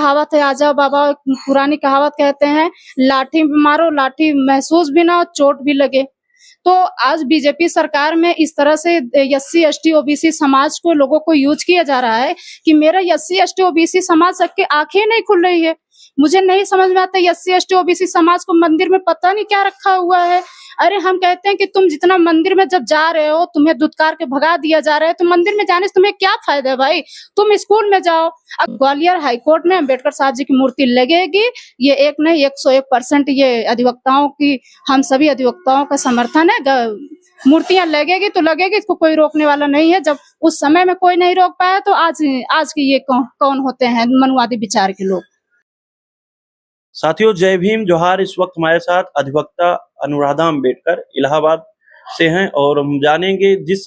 कहावत है, आ जाओ बाबा, पुरानी कहावत कहते हैं, लाठी मारो, लाठी महसूस भी ना हो, चोट भी लगे। तो आज बीजेपी सरकार में इस तरह से एससी एसटी ओबीसी समाज को, लोगों को यूज किया जा रहा है कि मेरा एससी एसटी ओबीसी समाज सबकी आंखें नहीं खुल रही है। मुझे नहीं समझ में आता एससी एसटी ओबीसी समाज को मंदिर में पता नहीं क्या रखा हुआ है। अरे हम कहते हैं कि तुम जितना मंदिर में जब जा रहे हो, तुम्हें धुतकार के भगा दिया जा रहा है, तो मंदिर में जाने से तुम्हें क्या फायदा है भाई? तुम स्कूल में जाओ। अब ग्वालियर हाईकोर्ट में अम्बेडकर साहब जी की मूर्ति लगेगी, ये एक नहीं 101% ये अधिवक्ताओं की, हम सभी अधिवक्ताओं का समर्थन है। मूर्तियां लगेगी तो लगेगी, इसको कोई रोकने वाला नहीं है। जब उस समय में कोई नहीं रोक पाया तो आज के ये कौन होते हैं मनुवादी विचार के लोग। साथियों, जय भीम, जोहार। इस वक्त हमारे साथ अधिवक्ता अनुराधा अम्बेडकर इलाहाबाद से हैं और हम जानेंगे इस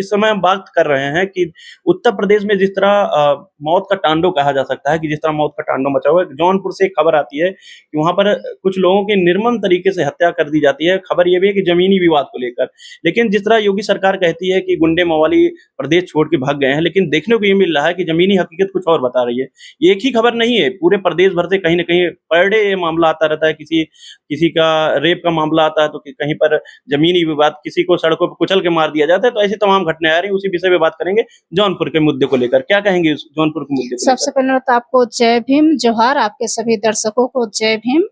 समय हम बात कर रहे हैं कि उत्तर प्रदेश में जिस तरह मौत का तांडव कहा जा सकता है, कि जिस तरह मौत का तांडव मचा हुआ है। जौनपुर से एक खबर आती है कि वहां पर कुछ लोगों की निर्मम तरीके से हत्या कर दी जाती है। खबर यह भी है कि जमीनी विवाद को लेकर। लेकिन जिस तरह योगी सरकार कहती है कि गुंडे मवाली प्रदेश छोड़ के भाग गए हैं, लेकिन देखने को ये मिल रहा है कि जमीनी हकीकत कुछ और बता रही है। ये एक ही खबर नहीं है, पूरे प्रदेश भर से कहीं ना कहीं पर डे ये मामला आता रहता है। किसी का रेप का मामला आता है तो कहीं पर जमीनी विवाद, किसी को सड़कों पर कुचल के मार दिया जाता है। तो ऐसी तमाम घटनाएं आ रही हैं। उसी विषय में बात करेंगे जौनपुर के मुद्दे को लेकर। क्या कहेंगे जौनपुर के मुद्दे को? सबसे पहले तो आपको जय भीम, जोहार, आपके सभी दर्शकों को जय भीम।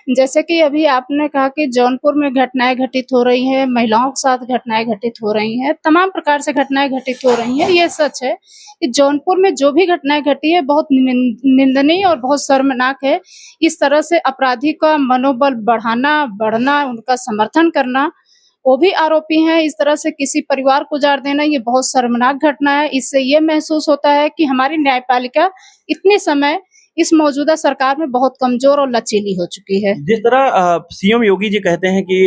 जैसे कि अभी आपने कहा कि जौनपुर में घटनाएं घटित हो रही हैं, महिलाओं के साथ घटनाएं घटित हो रही हैं, तमाम प्रकार से घटनाएं घटित हो रही हैं। ये सच है कि जौनपुर में जो भी घटनाएं घटी है बहुत निंदनीय और बहुत शर्मनाक है। इस तरह से अपराधी का मनोबल बढ़ना, उनका समर्थन करना, वो भी आरोपी हैं, इस तरह से किसी परिवार को उजाड़ देना, ये बहुत शर्मनाक घटना है। इससे ये महसूस होता है कि हमारी न्यायपालिका इतने समय इस मौजूदा सरकार में बहुत कमजोर और लचीली हो चुकी है। जिस तरह सीएम योगी जी कहते हैं कि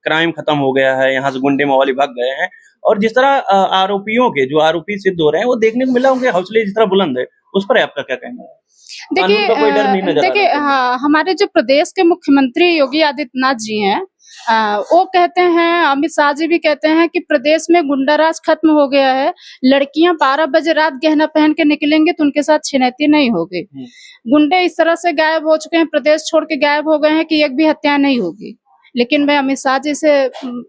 क्राइम खत्म हो गया है, यहाँ से गुंडे मवाली भाग गए हैं, और जिस तरह आरोपियों के जो आरोपी सिद्ध हो रहे हैं वो देखने को मिला, उनके हौसले जिस तरह बुलंद है, उस पर आपका क्या कहना है? देखिए हाँ, हमारे जो प्रदेश के मुख्यमंत्री योगी आदित्यनाथ जी हैं, वो कहते हैं, अमित शाह जी भी कहते हैं कि प्रदेश में गुंडाराज खत्म हो गया है। लड़कियां 12 बजे रात गहना पहन के निकलेंगे तो उनके साथ छिनैती नहीं होगी। गुंडे इस तरह से गायब हो चुके हैं, प्रदेश छोड़ के गायब हो गए हैं कि एक भी हत्या नहीं होगी। लेकिन मैं अमित शाह जी से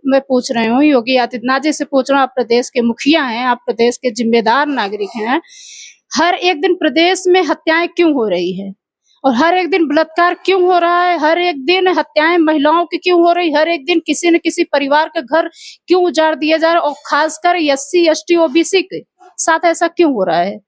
मैं पूछ रही हूँ, योगी आदित्यनाथ जी से पूछ रहा हूँ, आप प्रदेश के मुखिया हैं, आप प्रदेश के जिम्मेदार नागरिक हैं, हर एक दिन प्रदेश में हत्याएं क्यों हो रही है और हर एक दिन बलात्कार क्यों हो रहा है? हर एक दिन हत्याएं महिलाओं की क्यों हो रही? हर एक दिन किसी न किसी परिवार का घर क्यों उजाड़ दिया जा रहा है? और खासकर एससी एसटी ओबीसी के साथ ऐसा क्यों हो रहा है?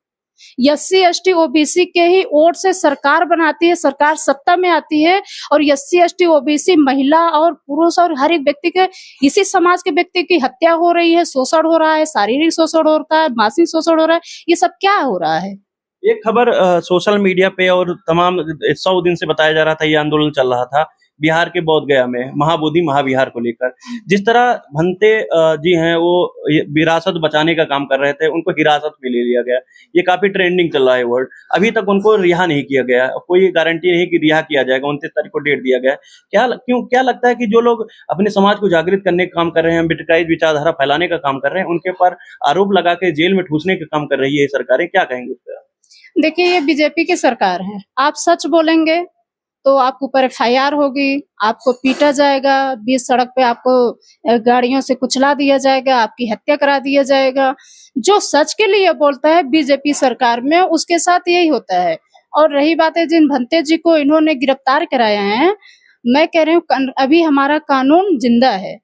एससी एसटी ओबीसी के ही वोट से सरकार बनाती है, सरकार सत्ता में आती है, और एससी एसटी ओबीसी महिला और पुरुष और हर एक व्यक्ति के, इसी समाज के व्यक्ति की हत्या हो रही है, शोषण हो रहा है, शारीरिक शोषण हो रहा है, मानसिक शोषण हो रहा है। ये सब क्या हो रहा है? एक खबर सोशल मीडिया पे और तमाम 100 दिन से बताया जा रहा था, ये आंदोलन चल रहा था बिहार के बोध गया में महाबोधि महाविहार को लेकर। जिस तरह भंते जी हैं वो विरासत बचाने का काम कर रहे थे, उनको हिरासत में ले लिया गया। ये काफी ट्रेंडिंग चल रहा है वर्ड। अभी तक उनको रिहा नहीं किया गया, कोई गारंटी नहीं कि रिहा किया जाएगा। 29 तारीख को डेट दिया गया। क्या लगता है कि जो लोग अपने समाज को जागृत करने का काम कर रहे हैं, अम्बेडकराइज विचारधारा फैलाने का काम कर रहे हैं, उनके ऊपर आरोप लगा के जेल में ठूसने का काम कर रही है सरकारें, क्या कहेंगे उस पर? देखिए, ये बीजेपी की सरकार है। आप सच बोलेंगे तो आपके ऊपर FIR होगी, आपको पीटा जाएगा, बीच सड़क पे आपको गाड़ियों से कुचला दिया जाएगा, आपकी हत्या करा दिया जाएगा। जो सच के लिए बोलता है बीजेपी सरकार में, उसके साथ यही होता है। और रही बात है जिन भंते जी को इन्होंने गिरफ्तार कराया है, मैं कह रही हूँ अभी हमारा कानून जिंदा है।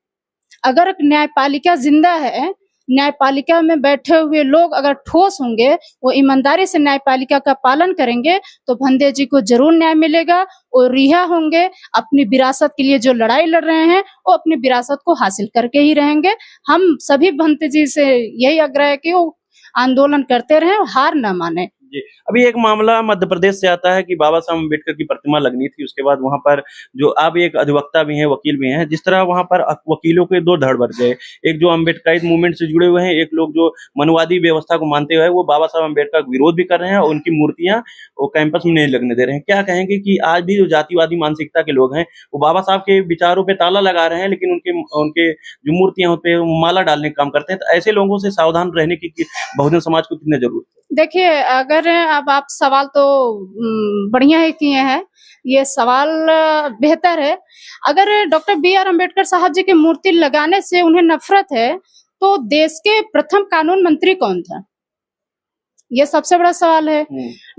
अगर न्यायपालिका जिंदा है, न्यायपालिका में बैठे हुए लोग अगर ठोस होंगे, वो ईमानदारी से न्यायपालिका का पालन करेंगे, तो भंते जी को जरूर न्याय मिलेगा। वो रिहा होंगे। अपनी विरासत के लिए जो लड़ाई लड़ रहे हैं, वो अपनी विरासत को हासिल करके ही रहेंगे। हम सभी भंते जी से यही आग्रह है कि वो आंदोलन करते रहें, हार न माने। जी, अभी एक मामला मध्य प्रदेश से आता है कि बाबा साहब अम्बेडकर की प्रतिमा लगनी थी। उसके बाद वहां पर जो आप एक अधिवक्ता भी हैं, वकील भी हैं, जिस तरह वहां पर वकीलों के 2 धड़ बढ़ गए। एक जो अम्बेडकराइज मूवमेंट से जुड़े हुए हैं, एक लोग जो मनुवादी व्यवस्था को मानते हुए वो बाबा साहब अम्बेडकर का विरोध भी कर रहे हैं और उनकी मूर्तियां वो कैंपस में नहीं लगने दे रहे हैं। क्या कहेंगे कि आज भी जो जातिवादी मानसिकता के लोग हैं वो बाबा साहब के विचारों पे ताला लगा रहे हैं, लेकिन उनके जो मूर्तियां होते हैं माला डालने का काम करते हैं। तो ऐसे लोगों से सावधान रहने की बहुजन समाज को कितनी जरूरत है? देखिए, अगर अब आप सवाल तो बढ़िया ही किए हैं। ये सवाल बेहतर है। अगर डॉक्टर बी आर अम्बेडकर साहब जी की मूर्ति लगाने से उन्हें नफरत है, तो देश के प्रथम कानून मंत्री कौन था? ये सबसे बड़ा सवाल है।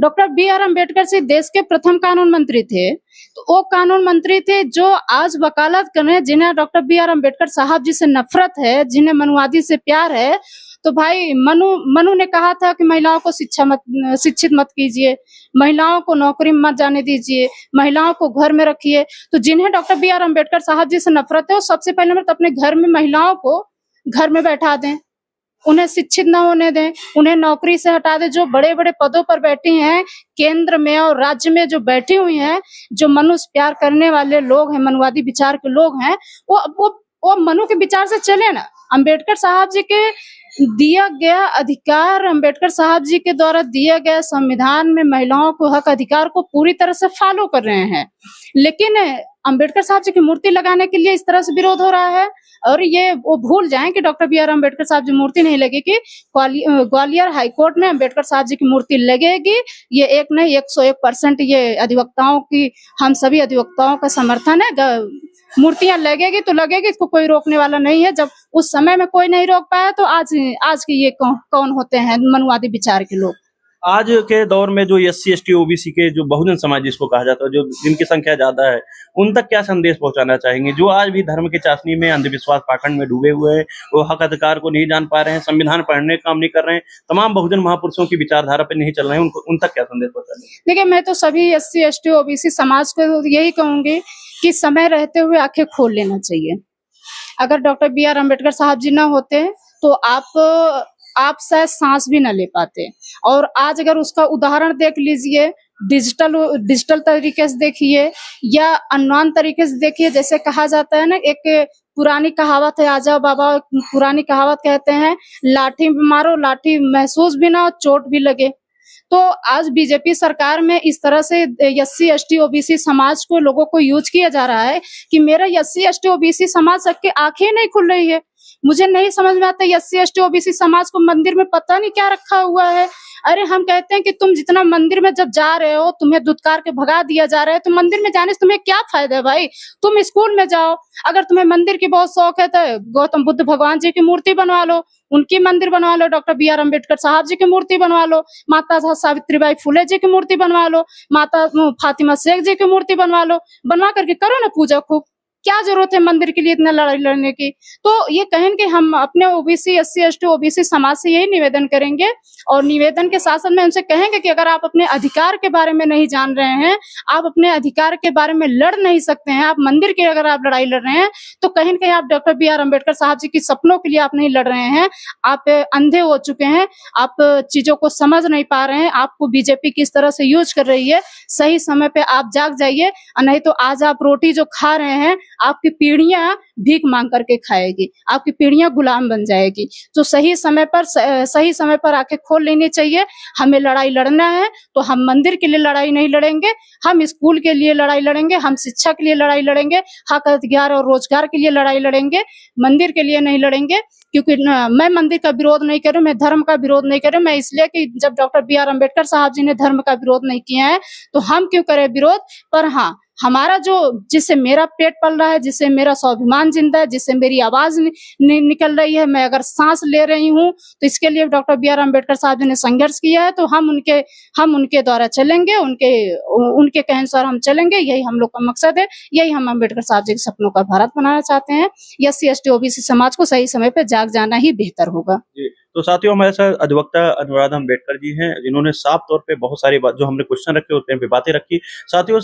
Doctor B are Ambedkar ji देश के प्रथम कानून मंत्री थे, तो वो कानून मंत्री थे जो आज वकालत कर रहे हैं, जिन्हें डॉक्टर बी आर अम्बेडकर साहब जी से नफरत है, जिन्हें मनुवादी से प्यार है। तो भाई मनु ने कहा था कि महिलाओं को शिक्षित मत कीजिए, महिलाओं को नौकरी में मत जाने दीजिए, महिलाओं को घर में रखिए। तो जिन्हें डॉक्टर बी आर अम्बेडकर साहब जी से नफरत है, वो सबसे पहले मतलब अपने घर में महिलाओं को घर में बैठा दें, उन्हें शिक्षित न होने दें, उन्हें नौकरी से हटा दें। जो बड़े बड़े पदों पर बैठी हैं, केंद्र में और राज्य में जो बैठी हुई हैं, जो मनुष्य प्यार करने वाले लोग हैं, मनुवादी विचार के लोग हैं, वो मनु के विचार से चले ना। अम्बेडकर साहब जी के दिया गया अधिकार, अम्बेडकर साहब जी के द्वारा दिया गया संविधान में महिलाओं को हक अधिकार को पूरी तरह से फॉलो कर रहे हैं, लेकिन अम्बेडकर साहब जी की मूर्ति लगाने के लिए इस तरह से विरोध हो रहा है। और ये वो भूल जाएं कि डॉक्टर बी आर अम्बेडकर साहब जी मूर्ति नहीं लगेगी। ग्वालियर हाईकोर्ट में अम्बेडकर साहब जी की मूर्ति लगेगी। ये एक नहीं 101% ये अधिवक्ताओं की, हम सभी अधिवक्ताओं का समर्थन है। मूर्तियां लगेगी तो लगेगी, इसको कोई रोकने वाला नहीं है। जब उस समय में कोई नहीं रोक पाया, तो आज के ये कौन होते हैं मनुवादी विचार के लोग? आज के दौर में जो SC ST OBC के जो बहुजन समाज जिसको कहा जाता है, जो जिनकी संख्या ज्यादा है, उन तक क्या संदेश पहुंचाना चाहेंगे, जो आज भी धर्म के चाशनी में, अंधविश्वास पाखंड में डूबे हुए हैं, वो हक अधिकार को नहीं जान पा रहे हैं, संविधान पढ़ने का काम नहीं कर रहे हैं, तमाम बहुजन महापुरुषों की विचारधारा पे नहीं चल रहे हैं, उन तक क्या संदेश पहुंचाना? देखिए, मैं तो सभी SC ST OBC समाज को यही कहूंगी कि समय रहते हुए आंखें खोल लेना चाहिए। अगर डॉक्टर बी आर अम्बेडकर साहब जी ना होते तो आप शायद सांस भी न ले पाते। और आज अगर उसका उदाहरण देख लीजिए, डिजिटल तरीके से देखिए या अननोन तरीके से देखिए। जैसे कहा जाता है ना, एक पुरानी कहावत है, आ जाओ बाबा, पुरानी कहावत कहते हैं, लाठी मारो, लाठी महसूस भी ना हो, चोट भी लगे। तो आज बीजेपी सरकार में इस तरह से SC ST OBC समाज को, लोगों को यूज किया जा रहा है कि मेरा SC ST OBC समाज सबके आंखें नहीं खुल रही है। मुझे नहीं समझ में आता SC ST OBC समाज को मंदिर में पता नहीं क्या रखा हुआ है। अरे हम कहते हैं कि तुम जितना मंदिर में जब जा रहे हो, तुम्हें दुत्कार के भगा दिया जा रहा है, तो मंदिर में जाने से तुम्हें क्या फायदा है भाई? तुम स्कूल में जाओ। अगर तुम्हें मंदिर की बहुत शौक है तो गौतम बुद्ध भगवान जी की मूर्ति बनवा लो, उनकी मंदिर बनवा लो, डॉक्टर बी आर अम्बेडकर साहब जी की मूर्ति बनवा लो, माता सावित्रीबाई फुले जी की मूर्ति बनवा लो, माता फातिमा शेख जी की मूर्ति बनवा लो, बनवा करके करो ना पूजा खूब। क्या जरूरत है मंदिर के लिए इतना लड़ाई लड़ने की? तो ये कहें कि हम अपने OBC SC ST OBC समाज से यही निवेदन करेंगे, और निवेदन के साथ साथ में उनसे कहेंगे कि अगर आप अपने अधिकार के बारे में नहीं जान रहे हैं, आप अपने अधिकार के बारे में लड़ नहीं सकते हैं, आप मंदिर की अगर आप लड़ाई लड़ रहे हैं, तो कहीं न कहीं आप डॉक्टर बी आर अम्बेडकर साहब जी की सपनों के लिए आप नहीं लड़ रहे हैं। आप अंधे हो चुके हैं, आप चीजों को समझ नहीं पा रहे हैं। आपको बीजेपी किस तरह से यूज कर रही है, सही समय पे आप जाग जाइए, नहीं तो आज आप रोटी जो खा रहे हैं, आपकी पीढ़ियां भीख मांग करके खाएगी, आपकी पीढ़ियां गुलाम बन जाएगी। तो सही समय पर आके खोल लेनी चाहिए। हमें लड़ाई लड़ना है तो हम मंदिर के लिए लड़ाई नहीं लड़ेंगे, हम स्कूल के लिए लड़ाई लड़ेंगे, हम शिक्षा के लिए लड़ाई लड़ेंगे, हक अधिकार और रोजगार के लिए लड़ाई लड़ेंगे, मंदिर के लिए नहीं लड़ेंगे। क्योंकि मैं मंदिर का विरोध नहीं कर रही हूँ, मैं धर्म का विरोध नहीं कर रही हूँ। मैं इसलिए कि जब डॉक्टर बी आर अम्बेडकर साहब जी ने धर्म का विरोध नहीं किया है, तो हम क्यों करें विरोध? पर हाँ, हमारा जो, जिससे मेरा पेट पल रहा है, जिससे मेरा स्वाभिमान जिंदा है, जिससे मेरी आवाज निकल रही है, मैं अगर सांस ले रही हूँ, तो इसके लिए डॉक्टर बी आर अम्बेडकर साहब जी ने संघर्ष किया है। तो हम उनके द्वारा चलेंगे, उनके कहे अनुसार हम चलेंगे। यही हम लोग का मकसद है, यही हम अम्बेडकर साहब जी के सपनों का भारत बनाना चाहते हैं। SC ST OBC समाज को सही समय पर जाग जाना ही बेहतर होगा। तो साथियों, हमारे साथ अधिवक्ता अनुराधा अम्बेडकर जी हैं, जिन्होंने साफ तौर पे बहुत सारी बात, जो हमने क्वेश्चन रखे उस पे बातें रखी। साथियों,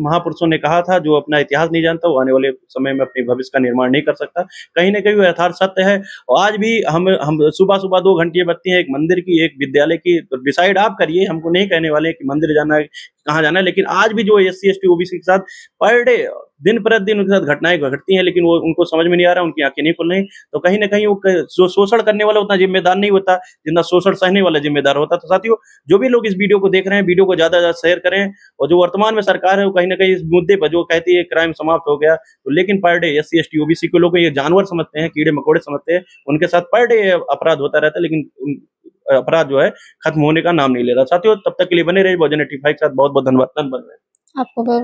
महापुरुषों ने कहा था, जो अपना इतिहास नहीं जानता वो आने वाले समय में अपने भविष्य का निर्माण नहीं कर सकता। कहीं ना कहीं वो यथार्थ सत्य है। और आज भी हम सुबह सुबह 2 घंटियां बजती हैं, एक मंदिर की, एक विद्यालय की, तो डिसाइड आप करिए। हमको नहीं कहने वाले कि मंदिर जाना है, कहाँ जाना है, लेकिन आज भी जो SC ST OBC के साथ पर डे, दिन प्रतिदिन उनके साथ घटनाएं घटती हैं, लेकिन वो उनको समझ में नहीं आ रहा, उनकी आंखें नहीं खुल रही। तो कहीं ना कहीं वो शोषण करने वाला उतना जिम्मेदार नहीं होता जितना शोषण सहने वाला जिम्मेदार होता। तो साथियों, जो भी लोग इस वीडियो को देख रहे हैं, वीडियो को ज्यादा से ज्यादा शेयर करें। और जो वर्तमान में सरकार है, वो कहीं ना कहीं इस मुद्दे पर जो कहती है क्राइम समाप्त हो गया, तो लेकिन per day SC ST OBC को लोग ये जानवर समझते हैं, कीड़े मकोड़े समझते हैं, उनके साथ पर डे अपराध होता रहता है। लेकिन अपराध जो है खत्म होने का नाम नहीं ले रहा। साथियों, तब तक के लिए बने रहिए बहुजन 85 के साथ। बहुत बहुत धन्यवाद। आपको बहुत